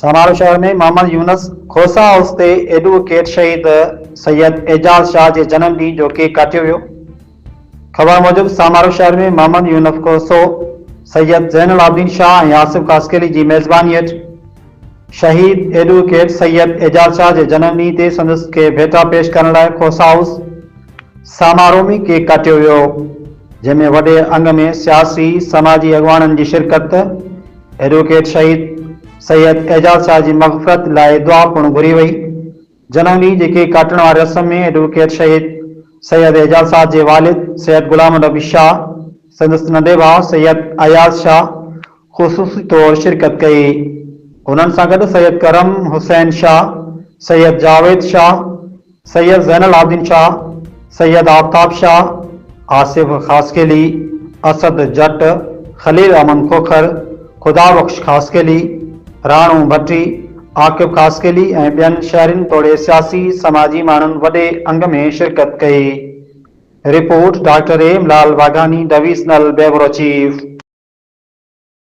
समारो शहर में मोहम्मद यूनस खोसा हाउस ते एडवोकेट शहीद सैयद एजाज शाह के जन्म ॾींहुं जो केक काटियो वियो। ख़बर मूजिब समारो शहर में मोहम्मद यूनस खोसो सैयद ज़ैनुल आबिदीन शाह ऐं आसिफ कास्केली जी मेज़बानी हेठि शहीद एडवोकेट सैयद एजाज शाह के जन्म ॾींहुं ते संदसि खे भेटा पेश करण लाइ खोसा हाउस समारोह में केक काटियो वियो, जंहिंमें वॾे अंग में सियासी समाजी अॻवाननि जी शिरकत, एडवोकेट शहीद सैयद एजाज शाह की मग़फ़िरत लाइ दुआ पिणु घुरी वई। जनम ॾींहुं जे केक काटण वारी रस्म में एडवोकेट शहीद सैयद एजाज शाह के वालिद सैयद गुलाम नबी शाह, संदसि नंढे भाउ सैयद अयाज शाह ख़ुसूसी तौर शिरकत कई। उन्हनि सां गॾु सैयद करम हुसैन शाह, सैयद जावेद शाह, सैयद ज़ैनुल आबिदीन शाह, सैयद आफ्ताब शाह, आसिफ खासकेली, असद जट, खलील अमन खोखर, खुदाबख्श खासकेली, राणू भट्टी, आकिब खासकेली ऐं ॿियनि शहरियुनि तोड़े सियासी समाजी माण्हुनि वॾे अंग में शिरकत कई। रिपोर्ट डॉक्टर एम लाल वाघानी, डिवीज़नल ब्यूरो चीफ।